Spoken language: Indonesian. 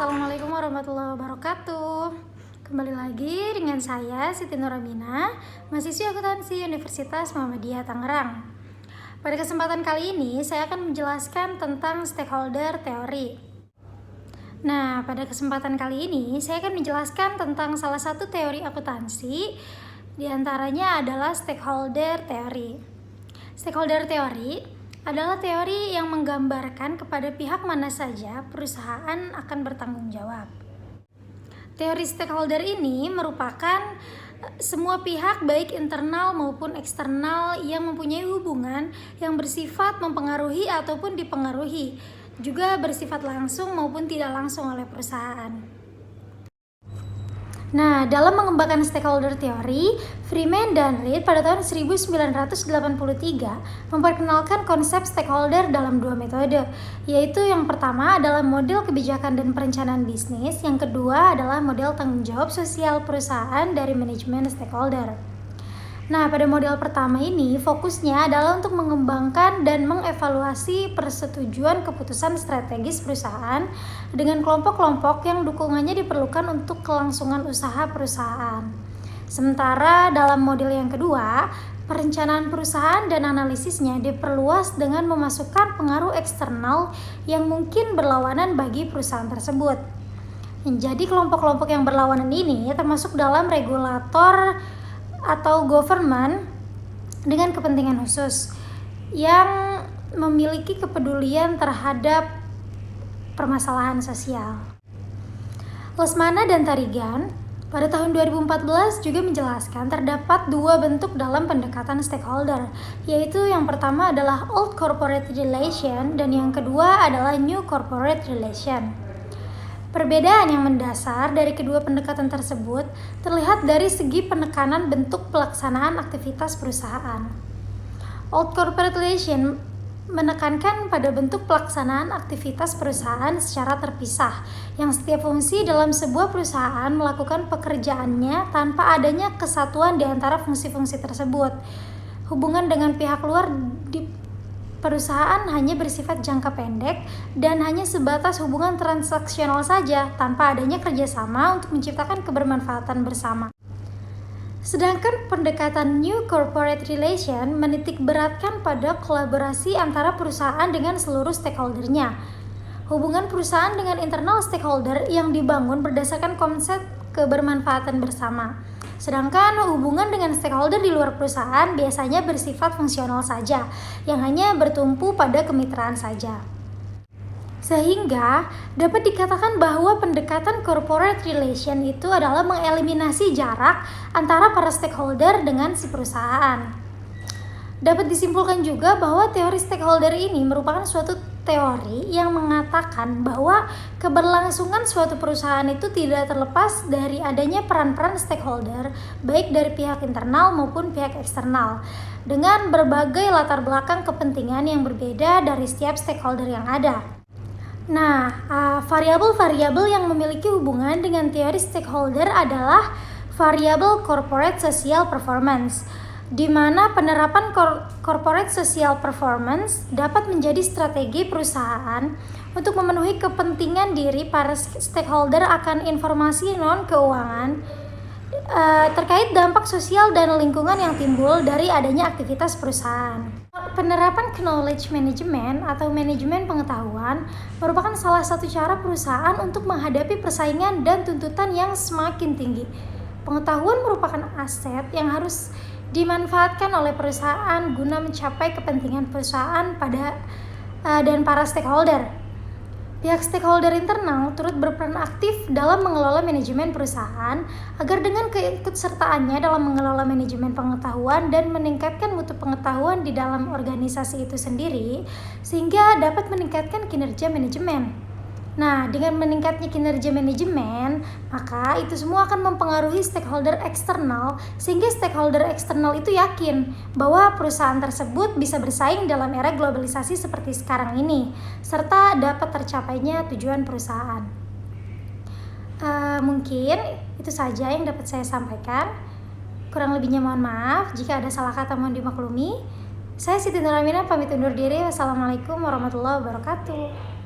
Assalamualaikum warahmatullahi wabarakatuh. Kembali lagi dengan saya Siti Nuramina, mahasiswi akuntansi Universitas Muhammadiyah Tangerang. Pada kesempatan kali ini saya akan menjelaskan tentang stakeholder teori. Nah, pada kesempatan kali ini saya akan menjelaskan tentang salah satu teori akuntansi, diantaranya adalah stakeholder teori. Stakeholder teori adalah teori yang menggambarkan kepada pihak mana saja perusahaan akan bertanggung jawab. Teori stakeholder ini merupakan semua pihak baik internal maupun eksternal yang mempunyai hubungan yang bersifat mempengaruhi ataupun dipengaruhi, juga bersifat langsung maupun tidak langsung oleh perusahaan. Nah, dalam mengembangkan stakeholder teori, Freeman dan Reed pada tahun 1983 memperkenalkan konsep stakeholder dalam dua metode, yaitu yang pertama adalah model kebijakan dan perencanaan bisnis, yang kedua adalah model tanggung jawab sosial perusahaan dari manajemen stakeholder. Nah, pada model pertama ini fokusnya adalah untuk mengembangkan dan mengevaluasi persetujuan keputusan strategis perusahaan dengan kelompok-kelompok yang dukungannya diperlukan untuk kelangsungan usaha perusahaan. Sementara dalam model yang kedua, perencanaan perusahaan dan analisisnya diperluas dengan memasukkan pengaruh eksternal yang mungkin berlawanan bagi perusahaan tersebut. Jadi kelompok-kelompok yang berlawanan ini termasuk dalam regulator atau government dengan kepentingan khusus yang memiliki kepedulian terhadap permasalahan sosial. Lesmana dan Tarigan pada tahun 2014 juga menjelaskan terdapat dua bentuk dalam pendekatan stakeholder, yaitu yang pertama adalah Old Corporate Relation dan yang kedua adalah New Corporate Relation. Perbedaan yang mendasar dari kedua pendekatan tersebut terlihat dari segi penekanan bentuk pelaksanaan aktivitas perusahaan. Old Corporate Relation menekankan pada bentuk pelaksanaan aktivitas perusahaan secara terpisah, yang setiap fungsi dalam sebuah perusahaan melakukan pekerjaannya tanpa adanya kesatuan di antara fungsi-fungsi tersebut. Hubungan dengan pihak luar di perusahaan hanya bersifat jangka pendek dan hanya sebatas hubungan transaksional saja tanpa adanya kerjasama untuk menciptakan kebermanfaatan bersama. Sedangkan pendekatan New Corporate Relation menitik beratkan pada kolaborasi antara perusahaan dengan seluruh stakeholdernya. Hubungan perusahaan dengan internal stakeholder yang dibangun berdasarkan konsep kebermanfaatan bersama. Sedangkan hubungan dengan stakeholder di luar perusahaan biasanya bersifat fungsional saja, yang hanya bertumpu pada kemitraan saja. Sehingga dapat dikatakan bahwa pendekatan corporate relation itu adalah mengeliminasi jarak antara para stakeholder dengan si perusahaan. Dapat disimpulkan juga bahwa teori stakeholder ini merupakan suatu teori yang mengatakan bahwa keberlangsungan suatu perusahaan itu tidak terlepas dari adanya peran-peran stakeholder, baik dari pihak internal maupun pihak eksternal, dengan berbagai latar belakang kepentingan yang berbeda dari setiap stakeholder yang ada. Nah, variabel-variabel yang memiliki hubungan dengan teori stakeholder adalah variabel corporate social performance, di mana penerapan corporate social performance dapat menjadi strategi perusahaan untuk memenuhi kepentingan diri para stakeholder akan informasi non-keuangan terkait dampak sosial dan lingkungan yang timbul dari adanya aktivitas perusahaan. Penerapan knowledge management atau manajemen pengetahuan merupakan salah satu cara perusahaan untuk menghadapi persaingan dan tuntutan yang semakin tinggi. Pengetahuan merupakan aset yang harus dimanfaatkan oleh perusahaan guna mencapai kepentingan perusahaan dan para stakeholder. Pihak stakeholder internal turut berperan aktif dalam mengelola manajemen perusahaan agar dengan keikutsertaannya dalam mengelola manajemen pengetahuan dan meningkatkan mutu pengetahuan di dalam organisasi itu sendiri, sehingga dapat meningkatkan kinerja manajemen. Nah, dengan meningkatnya kinerja manajemen, maka itu semua akan mempengaruhi stakeholder eksternal, sehingga stakeholder eksternal itu yakin bahwa perusahaan tersebut bisa bersaing dalam era globalisasi seperti sekarang ini, serta dapat tercapainya tujuan perusahaan. Mungkin itu saja yang dapat saya sampaikan. Kurang lebihnya mohon maaf, jika ada salah kata mohon dimaklumi. Saya Siti Nuramina pamit undur diri. Wassalamualaikum warahmatullahi wabarakatuh.